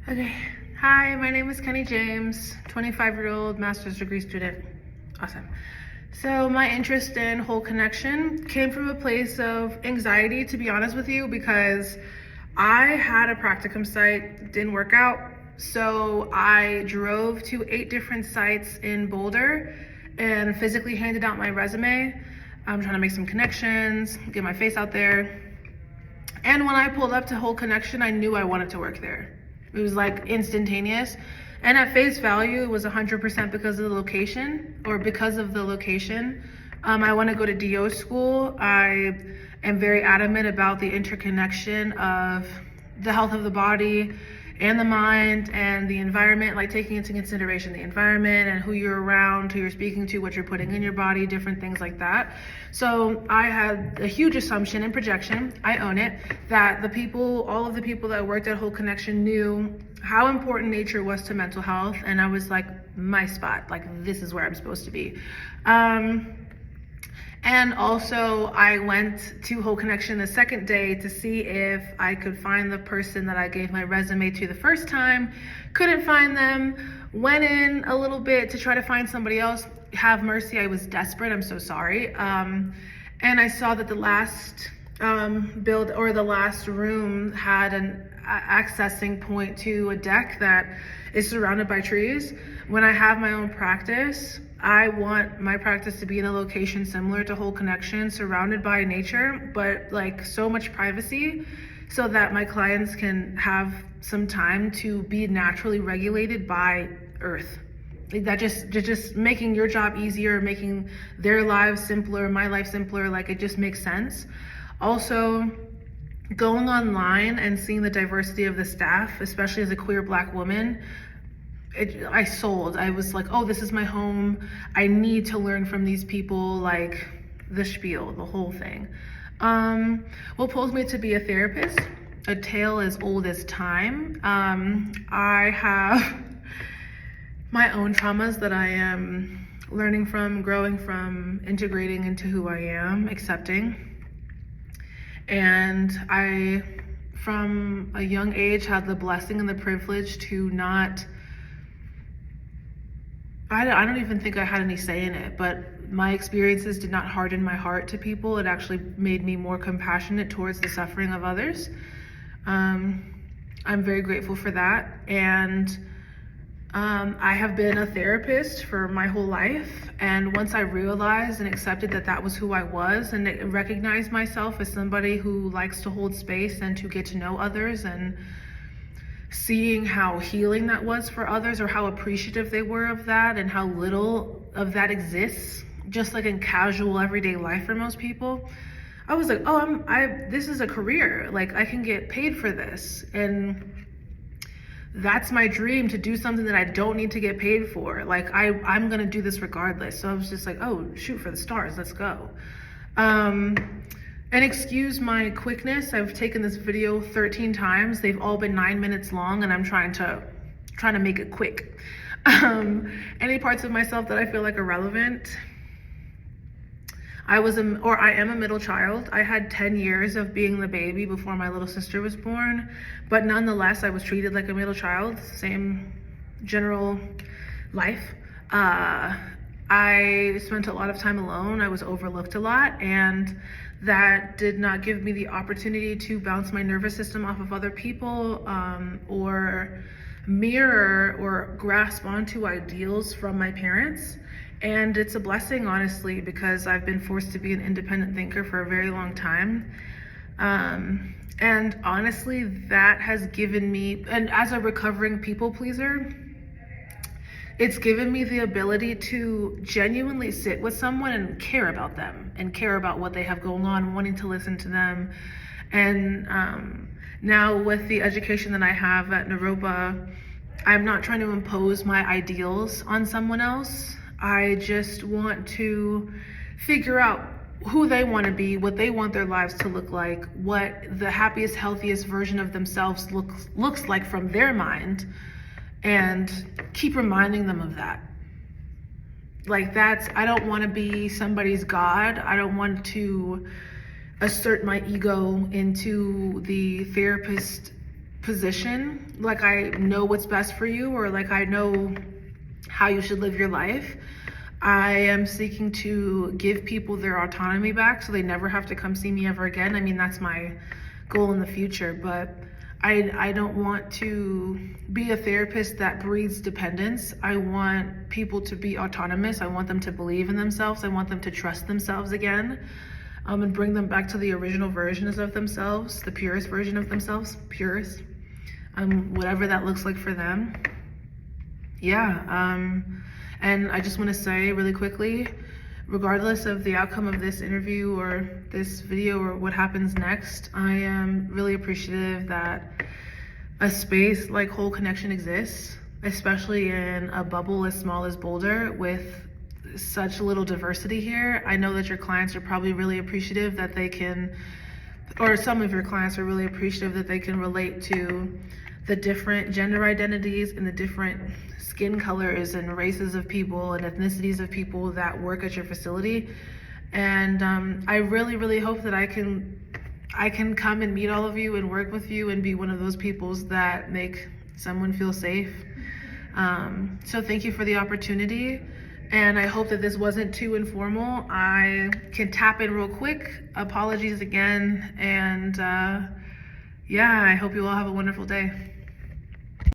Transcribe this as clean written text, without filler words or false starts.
Okay. Hi, my name is Kenny James, 25-year-old master's degree student. Awesome. So my interest in Whole Connection came from a place of anxiety, to be honest with you, because I had a practicum site, didn't work out. So I drove to 8 different sites in Boulder and physically handed out my resume. I'm trying to make some connections, get my face out there. And when I pulled up to Whole Connection, I knew I wanted to work there. It was like instantaneous. And at face value, it was 100% because of the location, or because of the location. I want to go to DO school. I am very adamant about the interconnection of the health of the body and the mind and the environment, like taking into consideration the environment and who you're around, who you're speaking to, what you're putting in your body, different things like that. So I had a huge assumption and projection, I own it, that all of the people that worked at Whole Connection knew how important nature was to mental health. And I was like, my spot, like this is where I'm supposed to be. And also I went to Whole Connection the second day to see if I could find the person that I gave my resume to the first time. Couldn't find them, went in a little bit to try to find somebody else. Have mercy, I was desperate, I'm so sorry. And I saw that the last the last room had an accessing point to a deck that is surrounded by trees. When I have my own practice, I want my practice to be in a location similar to Whole Connection, surrounded by nature, but like so much privacy, so that my clients can have some time to be naturally regulated by earth. That just making your job easier, making their lives simpler, my life simpler, like it just makes sense. Also, going online and seeing the diversity of the staff, especially as a queer Black woman, I sold. I was like, oh, this is my home. I need to learn from these people, like the spiel, the whole thing. What pulls me to be a therapist? A tale as old as time. I have my own traumas that I am learning from, growing from, integrating into who I am, accepting. And I, from a young age, had the blessing and the privilege to not, I don't even think I had any say in it, but my experiences did not harden my heart to people. It actually made me more compassionate towards the suffering of others. I'm very grateful for that. And I have been a therapist for my whole life. And once I realized and accepted that that was who I was, and recognized myself as somebody who likes to hold space and to get to know others, and seeing how healing that was for others, or how appreciative they were of that, and how little of that exists, just like in casual everyday life for most people, I was like, oh, this is a career. Like I can get paid for this. And that's my dream, to do something that I don't need to get paid for. Like I'm gonna do this regardless. So I was just like, oh, shoot for the stars, let's go. And excuse my quickness. I've taken this video 13 times. They've all been 9 minutes long, and I'm trying to make it quick. Any parts of myself that I feel like are relevant? I am a middle child. I had 10 years of being the baby before my little sister was born, but nonetheless, I was treated like a middle child, same general life. I spent a lot of time alone. I was overlooked a lot, and that did not give me the opportunity to bounce my nervous system off of other people, or mirror or grasp onto ideals from my parents. And it's a blessing, honestly, because I've been forced to be an independent thinker for a very long time. And honestly, that has given me, and as a recovering people pleaser, it's given me the ability to genuinely sit with someone and care about them, and care about what they have going on, wanting to listen to them. And now with the education that I have at Naropa, I'm not trying to impose my ideals on someone else. I just want to figure out who they want to be, what they want their lives to look like, what the happiest, healthiest version of themselves looks like from their mind, and keep reminding them of that. Like I don't want to be somebody's God. I don't want to assert my ego into the therapist position, like I know what's best for you, or like I know how you should live your life. I am seeking to give people their autonomy back so they never have to come see me ever again. I mean, that's my goal in the future, but I don't want to be a therapist that breeds dependence. I want people to be autonomous. I want them to believe in themselves. I want them to trust themselves again, and bring them back to the original versions of themselves, the purest version of themselves, purest, whatever that looks like for them. Yeah, and I just want to say really quickly, regardless of the outcome of this interview or this video or what happens next, I am really appreciative that a space like Whole Connection exists, especially in a bubble as small as Boulder with such little diversity here. I know that your clients are probably really appreciative that they can, or some of your clients are really appreciative that they can relate to the different gender identities and the different skin colors and races of people and ethnicities of people that work at your facility. And I really, really hope that I can come and meet all of you and work with you and be one of those peoples that make someone feel safe. So thank you for the opportunity. And I hope that this wasn't too informal. I can tap in real quick. Apologies again. And yeah, I hope you all have a wonderful day.